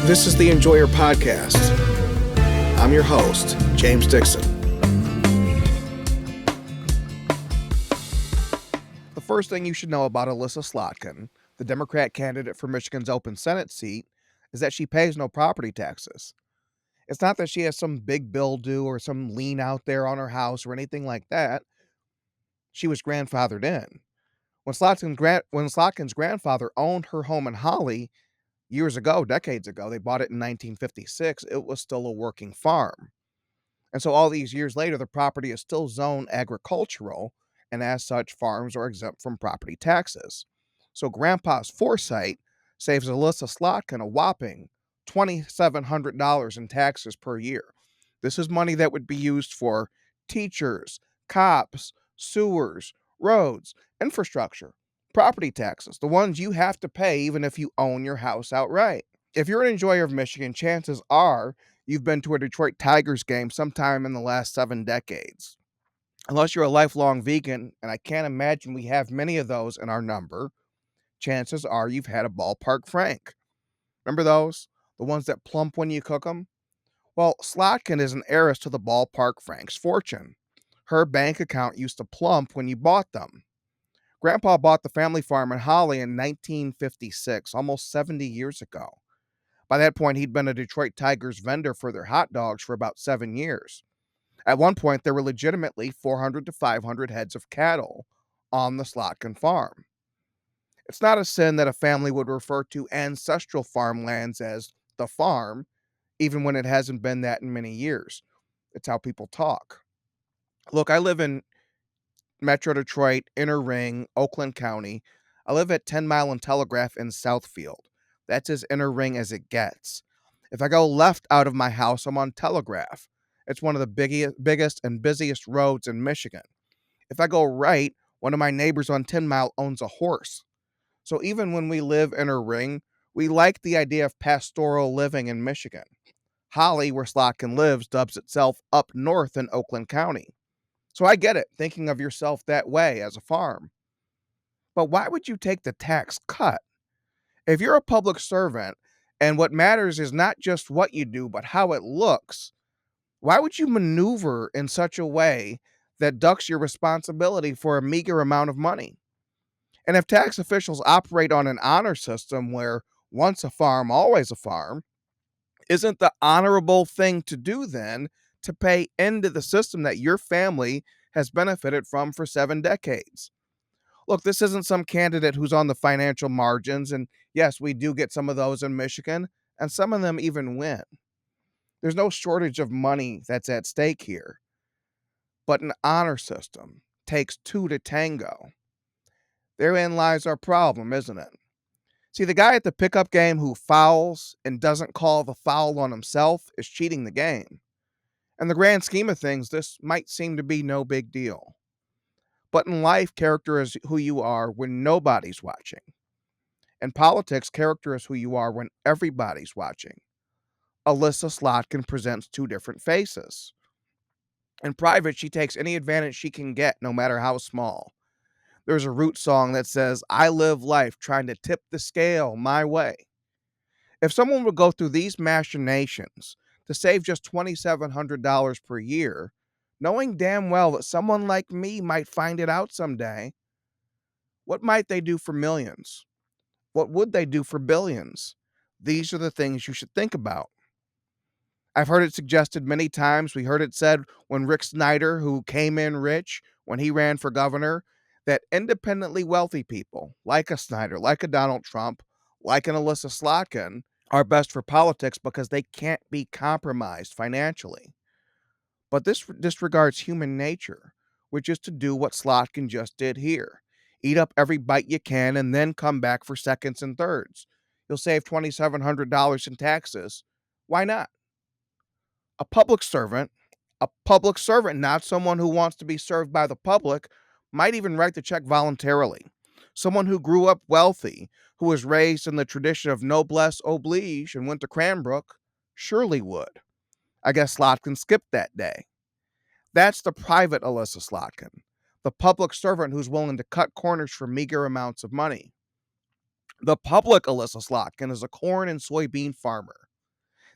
This is the Enjoyer Podcast. I'm your host, James Dixon. The first thing you should know about Elissa Slotkin, the Democrat candidate for Michigan's open Senate seat, is that she pays no property taxes. It's not that she has some big bill due or some lien out there on her house or anything like that. She was grandfathered in. When Slotkin's grandfather owned her home in Holly years ago, decades ago, they bought it in 1956, it was still a working farm. And so all these years later, the property is still zoned agricultural, and as such, farms are exempt from property taxes. So Grandpa's foresight saves Elissa Slotkin a whopping $2,700 in taxes per year. This is money that would be used for teachers, cops, sewers, roads, infrastructure, property taxes, the ones you have to pay even if you own your house outright. If you're an enjoyer of Michigan, chances are you've been to a Detroit Tigers game sometime in the last 7 decades. Unless you're a lifelong vegan, and I can't imagine we have many of those in our number, chances are you've had a ballpark frank. Remember those? The ones that plump when you cook them? Well, Slotkin is an heiress to the ballpark frank's fortune. Her bank account used to plump when you bought them. Grandpa bought the family farm in Holly in 1956, almost 70 years ago. By that point, he'd been a Detroit Tigers vendor for their hot dogs for about 7 years. At one point, there were legitimately 400 to 500 heads of cattle on the Slotkin farm. It's not a sin that a family would refer to ancestral farmlands as the farm, even when it hasn't been that in many years. It's how people talk. Look, I live in Metro Detroit, Inner Ring, Oakland County. I live at 10 Mile and Telegraph in Southfield. That's as inner ring as it gets. If I go left out of my house, I'm on Telegraph. It's one of the biggest and busiest roads in Michigan. If I go right, one of my neighbors on 10 Mile owns a horse. So even when we live inner ring, we like the idea of pastoral living in Michigan. Holly, where Slotkin lives, dubs itself up north in Oakland County. So I get it, thinking of yourself that way as a farm. But why would you take the tax cut? If you're a public servant and what matters is not just what you do, but how it looks, why would you maneuver in such a way that ducks your responsibility for a meager amount of money? And if tax officials operate on an honor system where once a farm, always a farm, isn't the honorable thing to do then to pay into the system that your family has benefited from for 7 decades? Look, this isn't some candidate who's on the financial margins, and yes, we do get some of those in Michigan, and some of them even win. There's no shortage of money that's at stake here. But an honor system takes 2 to tango. Therein lies our problem, isn't it? See, the guy at the pickup game who fouls and doesn't call the foul on himself is cheating the game. In the grand scheme of things, this might seem to be no big deal. But in life, character is who you are when nobody's watching. In politics, character is who you are when everybody's watching. Elissa Slotkin presents 2 different faces. In private, she takes any advantage she can get, no matter how small. There's a Root song that says, "I live life trying to tip the scale my way." If someone would go through these machinations to save just $2,700 per year, knowing damn well that someone like me might find it out someday, what might they do for millions? What would they do for billions? These are the things you should think about. I've heard it suggested many times. We heard it said when Rick Snyder, who came in rich when he ran for governor, that independently wealthy people, like a Snyder, like a Donald Trump, like an Elissa Slotkin, are best for politics because they can't be compromised financially. But this disregards human nature, which is to do what Slotkin just did here. Eat up every bite you can and then come back for seconds and thirds. You'll save $2,700 in taxes. Why not? A public servant, not someone who wants to be served by the public, might even write the check voluntarily. Someone who grew up wealthy, who was raised in the tradition of noblesse oblige and went to Cranbrook, surely would. I guess Slotkin skipped that day. That's the private Elissa Slotkin, the public servant who's willing to cut corners for meager amounts of money. The public Elissa Slotkin is a corn and soybean farmer.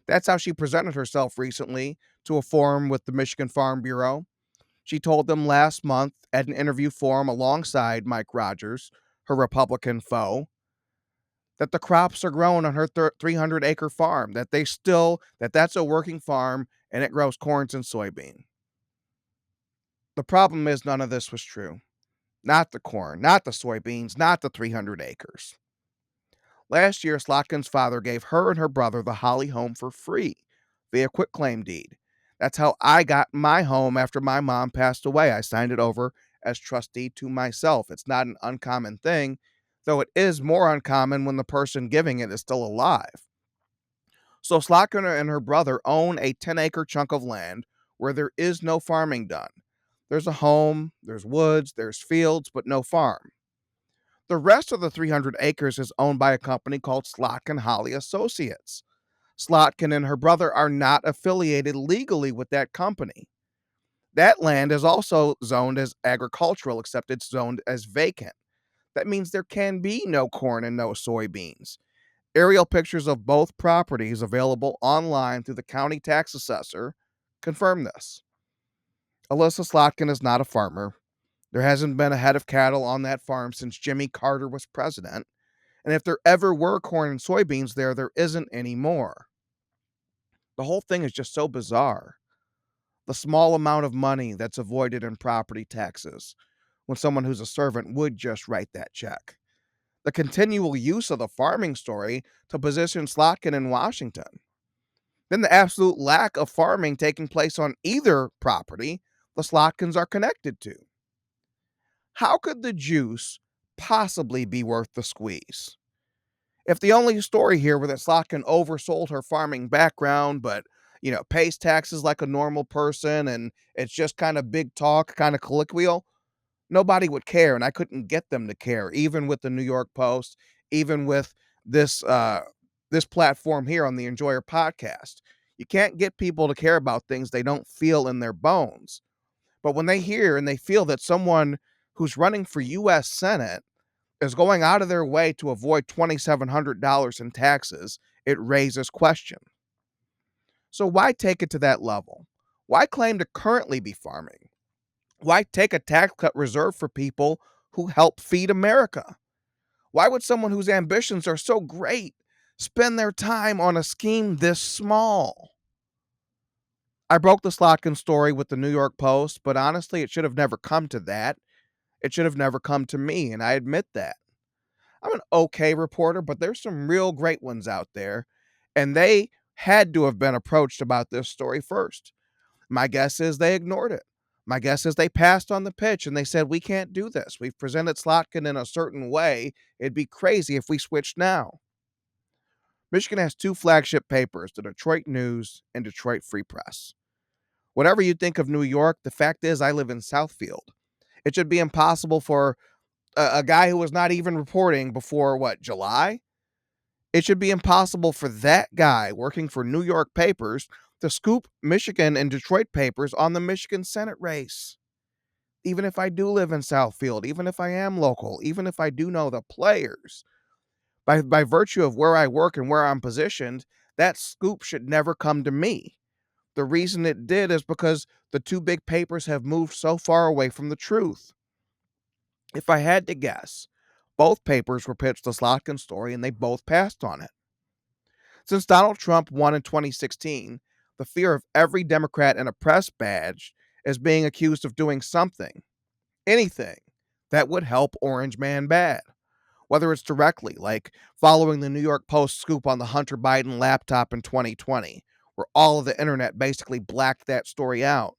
That's how she presented herself recently to a forum with the Michigan Farm Bureau. She told them last month at an interview forum alongside Mike Rogers, her Republican foe, that the crops are grown on her 300-acre farm, that's a working farm and it grows corns and soybean. The problem is none of this was true. Not the corn, not the soybeans, not the 300 acres. Last year, Slotkin's father gave her and her brother the Holly home for free via quitclaim deed. That's how I got my home after my mom passed away. I signed it over as trustee to myself. It's not an uncommon thing, though it is more uncommon when the person giving it is still alive. So Slotkin and her brother own a 10-acre chunk of land where there is no farming done. There's a home, there's woods, there's fields, but no farm. The rest of the 300 acres is owned by a company called Slotkin Holly Associates. Slotkin and her brother are not affiliated legally with that company. That land is also zoned as agricultural, except it's zoned as vacant. That means there can be no corn and no soybeans. Aerial pictures of both properties available online through the county tax assessor confirm this. Elissa Slotkin is not a farmer. There hasn't been a head of cattle on that farm since Jimmy Carter was president. And if there ever were corn and soybeans there isn't anymore. The whole thing is just so bizarre. The small amount of money that's avoided in property taxes when someone who's a servant would just write that check. The continual use of the farming story to position Slotkin in Washington. Then the absolute lack of farming taking place on either property the Slotkins are connected to. How could the juice possibly be worth the squeeze? If the only story here were that Slotkin oversold her farming background, but pays taxes like a normal person and it's just kind of big talk, kind of colloquial, nobody would care, and I couldn't get them to care, even with the New York Post, even with this platform here on the Enjoyer podcast. You can't get people to care about things they don't feel in their bones. But when they hear and they feel that someone who's running for U.S. Senate is going out of their way to avoid $2,700 in taxes, it raises questions. So why take it to that level? Why claim to currently be farming? Why take a tax cut reserved for people who help feed America? Why would someone whose ambitions are so great spend their time on a scheme this small? I broke the Slotkin story with the New York Post, but honestly, it should have never come to that. It should have never come to me, and I admit that. I'm an okay reporter, but there's some real great ones out there, and they had to have been approached about this story first. My guess is they ignored it. My guess is they passed on the pitch and they said, we can't do this. We've presented Slotkin in a certain way. It'd be crazy if we switched now. Michigan has two flagship papers, the Detroit News and Detroit Free Press. Whatever you think of New York, the fact is I live in Southfield. It should be impossible for a guy who was not even reporting before, July? It should be impossible for that guy working for New York papers to scoop Michigan and Detroit papers on the Michigan Senate race. Even if I do live in Southfield, even if I am local, even if I do know the players, by virtue of where I work and where I'm positioned, that scoop should never come to me. The reason it did is because the two big papers have moved so far away from the truth. If I had to guess, both papers were pitched the Slotkin story and they both passed on it. Since Donald Trump won in 2016, the fear of every Democrat in a press badge is being accused of doing something, anything, that would help Orange Man bad. Whether it's directly, like following the New York Post scoop on the Hunter Biden laptop in 2020, where all of the internet basically blacked that story out,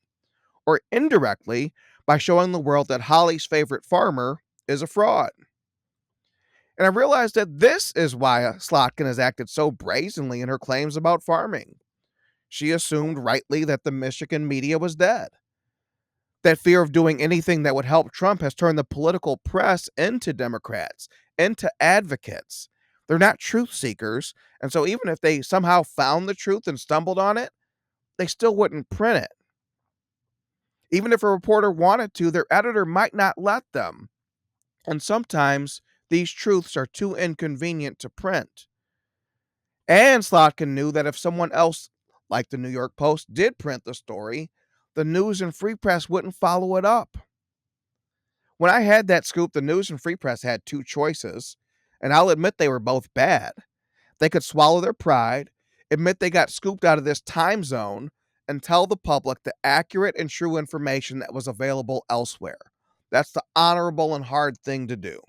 or indirectly by showing the world that Holly's favorite farmer is a fraud. And I realized that this is why Slotkin has acted so brazenly in her claims about farming. She assumed rightly that the Michigan media was dead. That fear of doing anything that would help Trump has turned the political press into Democrats, into advocates. They're not truth seekers, and so even if they somehow found the truth and stumbled on it, they still wouldn't print it. Even if a reporter wanted to, their editor might not let them. And sometimes these truths are too inconvenient to print. And Slotkin knew that if someone else, like the New York Post, did print the story, the news and free press wouldn't follow it up. When I had that scoop, the news and free press had two choices, and I'll admit they were both bad. They could swallow their pride, admit they got scooped out of this time zone, and tell the public the accurate and true information that was available elsewhere. That's the honorable and hard thing to do.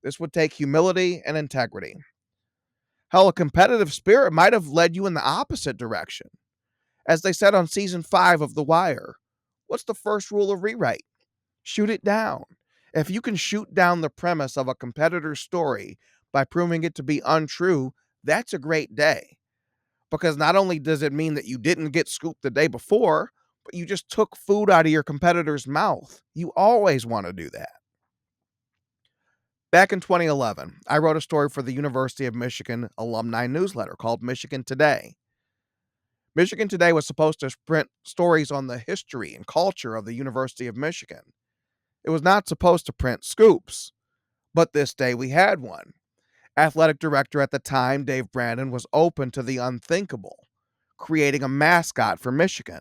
This would take humility and integrity. Hell, a competitive spirit might have led you in the opposite direction. As they said on season 5 of The Wire, what's the first rule of rewrite? Shoot it down. If you can shoot down the premise of a competitor's story by proving it to be untrue, that's a great day. Because not only does it mean that you didn't get scooped the day before, but you just took food out of your competitor's mouth. You always want to do that. Back in 2011, I wrote a story for the University of Michigan alumni newsletter called Michigan Today. Michigan Today was supposed to print stories on the history and culture of the University of Michigan. It was not supposed to print scoops, but this day we had one. Athletic director at the time, Dave Brandon, was open to the unthinkable, creating a mascot for Michigan.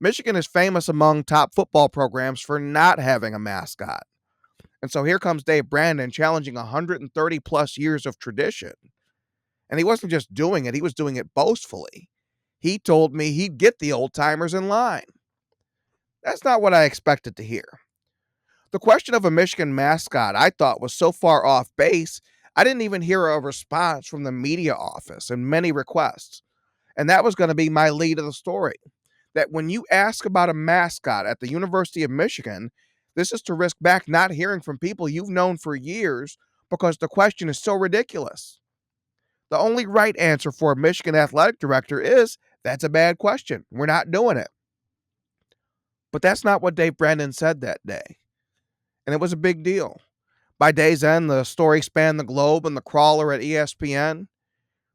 Michigan is famous among top football programs for not having a mascot. And so here comes Dave Brandon challenging 130 plus years of tradition. And he wasn't just doing it, he was doing it boastfully. He told me he'd get the old timers in line. That's not what I expected to hear. The question of a Michigan mascot I thought was so far off base, I didn't even hear a response from the media office and many requests. And that was going to be my lead of the story. That when you ask about a mascot at the University of Michigan, this is to risk back not hearing from people you've known for years because the question is so ridiculous. The only right answer for a Michigan athletic director is, that's a bad question. We're not doing it. But that's not what Dave Brandon said that day. And it was a big deal. By day's end, the story spanned the globe and the crawler at ESPN.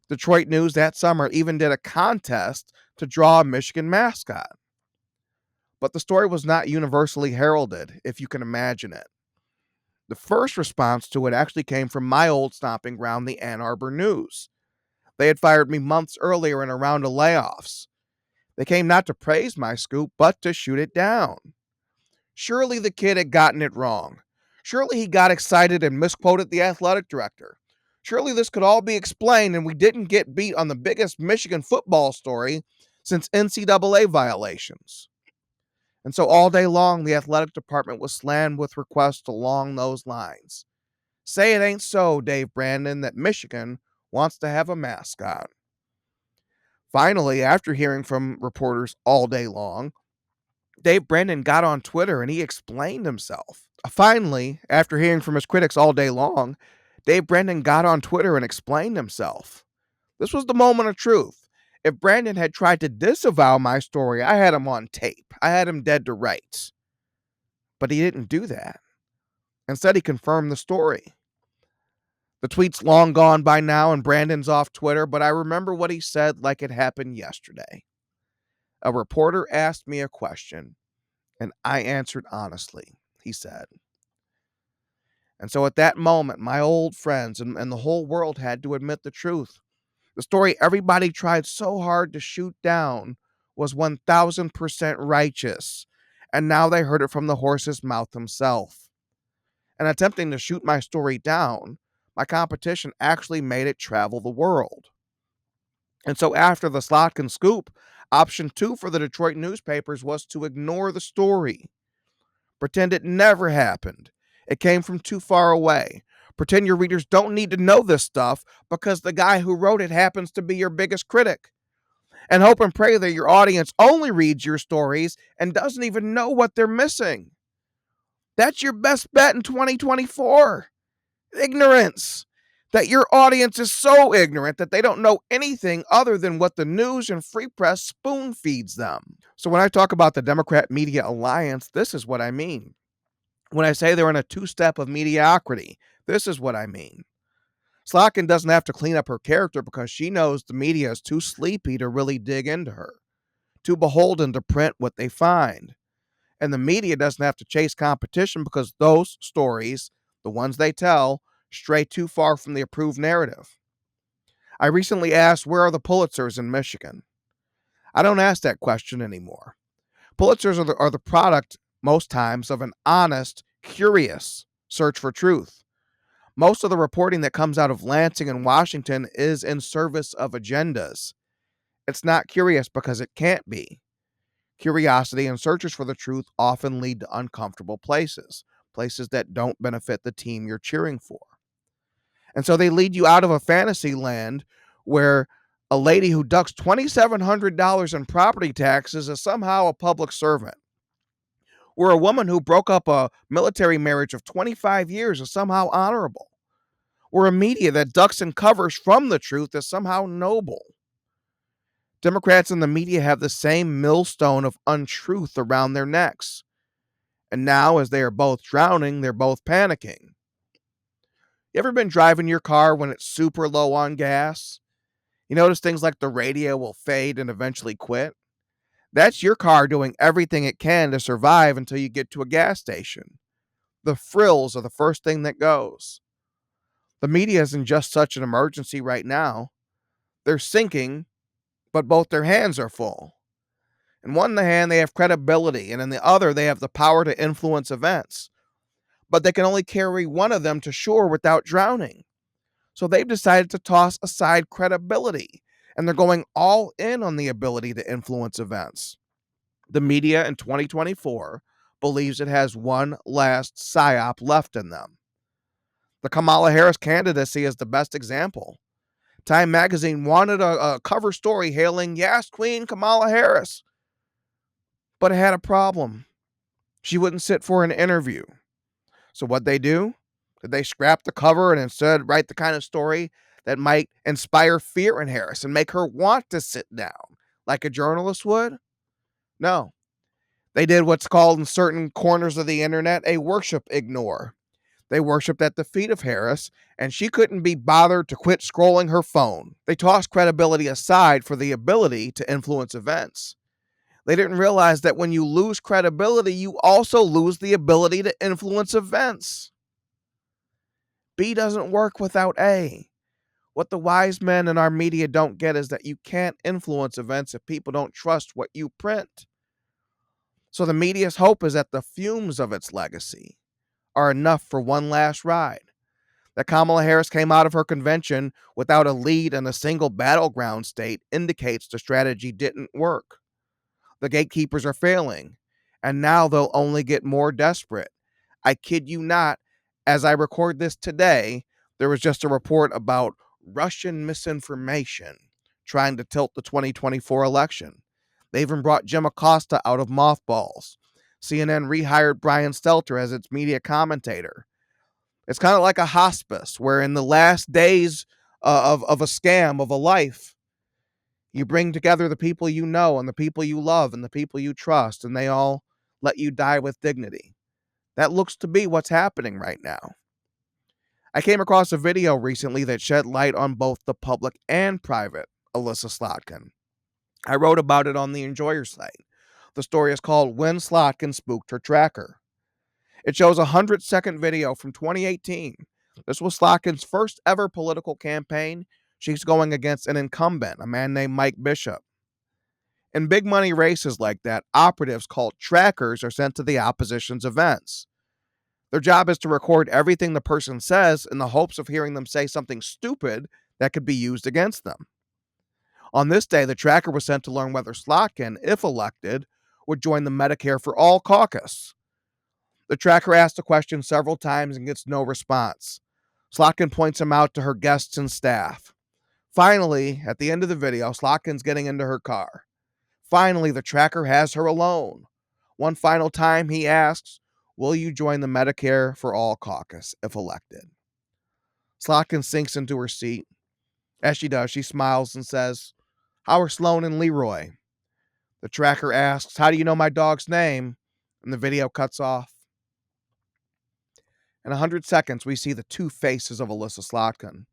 Detroit News that summer even did a contest to draw a Michigan mascot. But the story was not universally heralded, if you can imagine it. The first response to it actually came from my old stomping ground, the Ann Arbor News. They had fired me months earlier in a round of layoffs. They came not to praise my scoop, but to shoot it down. Surely the kid had gotten it wrong. Surely he got excited and misquoted the athletic director. Surely this could all be explained and we didn't get beat on the biggest Michigan football story since NCAA violations. And so all day long, the athletic department was slammed with requests along those lines. Say it ain't so, Dave Brandon, that Michigan wants to have a mascot. Finally, after hearing from reporters all day long, Dave Brandon got on Twitter and he explained himself. Finally, after hearing from his critics all day long, Dave Brandon got on Twitter and explained himself. This was the moment of truth. If Brandon had tried to disavow my story, I had him on tape. I had him dead to rights. But he didn't do that. Instead, he confirmed the story. The tweet's long gone by now and Brandon's off Twitter, but I remember what he said like it happened yesterday. A reporter asked me a question, and I answered honestly, he said. And so at that moment, my old friends and the whole world had to admit the truth. The story everybody tried so hard to shoot down was 1000% righteous, and now they heard it from the horse's mouth himself. And attempting to shoot my story down, my competition actually made it travel the world. And so after the Slotkin scoop, option 2 for the Detroit newspapers was to ignore the story. Pretend it never happened. It came from too far away. Pretend your readers don't need to know this stuff because the guy who wrote it happens to be your biggest critic. And hope and pray that your audience only reads your stories and doesn't even know what they're missing. That's your best bet in 2024. Ignorance. That your audience is so ignorant that they don't know anything other than what the news and free press spoon feeds them. So when I talk about the Democrat Media Alliance, this is what I mean. When I say they're in a two-step of mediocrity, this is what I mean. Slotkin doesn't have to clean up her character because she knows the media is too sleepy to really dig into her, too beholden to print what they find. And the media doesn't have to chase competition because those stories, the ones they tell, stray too far from the approved narrative. I recently asked, where are the Pulitzers in Michigan? I don't ask that question anymore. Pulitzers are the product, most times, of an honest, curious search for truth. Most of the reporting that comes out of Lansing and Washington is in service of agendas. It's not curious because it can't be. Curiosity and searches for the truth often lead to uncomfortable places, places that don't benefit the team you're cheering for. And so they lead you out of a fantasy land where a lady who ducks $2,700 in property taxes is somehow a public servant, where a woman who broke up a military marriage of 25 years is somehow honorable, where a media that ducks and covers from the truth is somehow noble. Democrats and the media have the same millstone of untruth around their necks. And now, as they are both drowning, they're both panicking. You ever been driving your car when it's super low on gas? You notice things like the radio will fade and eventually quit? That's your car doing everything it can to survive until you get to a gas station. The frills are the first thing that goes. The media isn't just such an emergency right now. They're sinking, but both their hands are full. In one hand, they have credibility, and in the other, they have the power to influence events. But they can only carry one of them to shore without drowning. So they've decided to toss aside credibility, and they're going all in on the ability to influence events. The media in 2024 believes it has one last psyop left in them. The Kamala Harris candidacy is the best example. Time magazine wanted a cover story hailing, yes, Queen Kamala Harris. But it had a problem. She wouldn't sit for an interview. So what'd they do? Did they scrap the cover and instead write the kind of story that might inspire fear in Harris and make her want to sit down like a journalist would? No. They did what's called in certain corners of the internet a worship ignore. They worshiped at the feet of Harris, and she couldn't be bothered to quit scrolling her phone. They tossed credibility aside for the ability to influence events. They didn't realize that when you lose credibility, you also lose the ability to influence events. B doesn't work without A. What the wise men in our media don't get is that you can't influence events if people don't trust what you print. So the media's hope is that the fumes of its legacy are enough for one last ride. That Kamala Harris came out of her convention without a lead in a single battleground state indicates the strategy didn't work. The gatekeepers are failing, and now they'll only get more desperate. I kid you not, as I record this today, there was just a report about Russian misinformation trying to tilt the 2024 election. They even brought Jim Acosta out of mothballs. CNN rehired Brian Stelter as its media commentator. It's kind of like a hospice where in the last days of a scam of a life, you bring together the people you know and the people you love and the people you trust, and they all let you die with dignity. That looks to be what's happening right now. I came across a video recently that shed light on both the public and private Elissa Slotkin. I wrote about it on the Enjoyer site. The story is called When Slotkin Spooked Her Tracker. It shows a 100-second video from 2018. This was Slotkin's first ever political campaign. She's going against an incumbent, a man named Mike Bishop. In big money races like that, operatives called trackers are sent to the opposition's events. Their job is to record everything the person says in the hopes of hearing them say something stupid that could be used against them. On this day, the tracker was sent to learn whether Slotkin, if elected, would join the Medicare for All caucus. The tracker asks the question several times and gets no response. Slotkin points him out to her guests and staff. Finally, at the end of the video, Slotkin's getting into her car. Finally, the tracker has her alone. One final time, he asks, will you join the Medicare for All caucus if elected? Slotkin sinks into her seat. As she does, she smiles and says, how are Sloan and Leroy? The tracker asks, how do you know my dog's name? And the video cuts off. In 100 seconds, we see the two faces of Elissa Slotkin.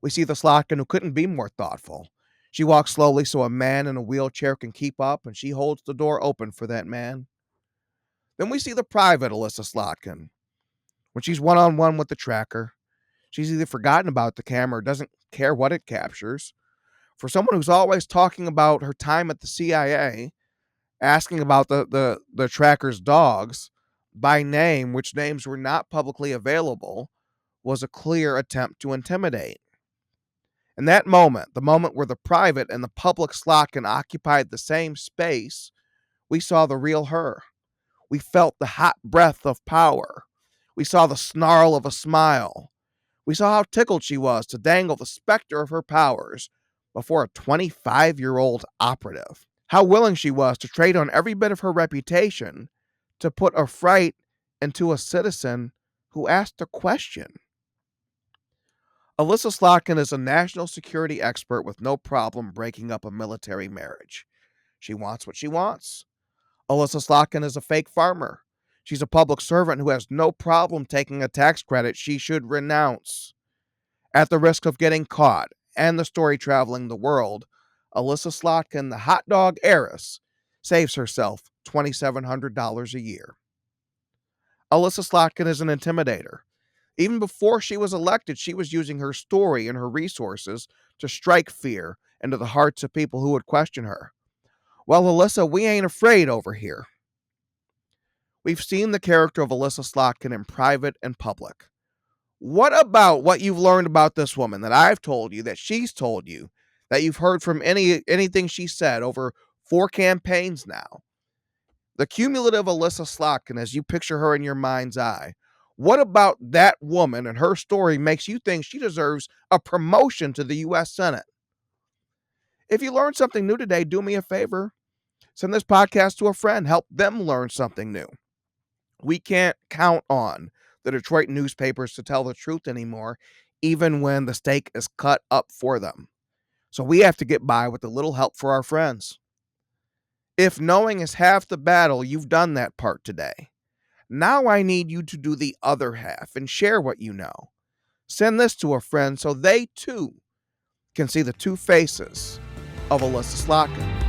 We see the Slotkin who couldn't be more thoughtful. She walks slowly so a man in a wheelchair can keep up, and she holds the door open for that man. Then we see the private Elissa Slotkin. When she's one-on-one with the tracker, She's either forgotten about the camera or doesn't care what it captures. For someone who's always talking about her time at the CIA, asking about the tracker's dogs by name, which names were not publicly available, was a clear attempt to intimidate. In that moment, the moment where the private and the public Slotkin occupied the same space, we saw the real her. We felt the hot breath of power. We saw the snarl of a smile. We saw how tickled she was to dangle the specter of her powers before a 25-year-old operative. How willing she was to trade on every bit of her reputation to put a fright into a citizen who asked a question. Elissa Slotkin is a national security expert with no problem breaking up a military marriage. She wants what she wants. Elissa Slotkin is a fake farmer. She's a public servant who has no problem taking a tax credit she should renounce. At the risk of getting caught and the story traveling the world, Elissa Slotkin, the hot dog heiress, saves herself $2,700 a year. Elissa Slotkin is an intimidator. Even before she was elected, she was using her story and her resources to strike fear into the hearts of people who would question her. Well, Elissa, we ain't afraid over here. We've seen the character of Elissa Slotkin in private and public. What about what you've learned about this woman that I've told you, that she's told you, that you've heard from anything she said over 4 campaigns now? The cumulative Elissa Slotkin, as you picture her in your mind's eye, what about that woman and her story makes you think she deserves a promotion to the U.S. Senate? If you learned something new today, do me a favor. Send this podcast to a friend. Help them learn something new. We can't count on the Detroit newspapers to tell the truth anymore, even when the stake is cut up for them. So we have to get by with a little help for our friends. If knowing is half the battle, you've done that part today. Now I need you to do the other half and share what you know. Send this to a friend so they too can see the two faces of Elissa Slotkin.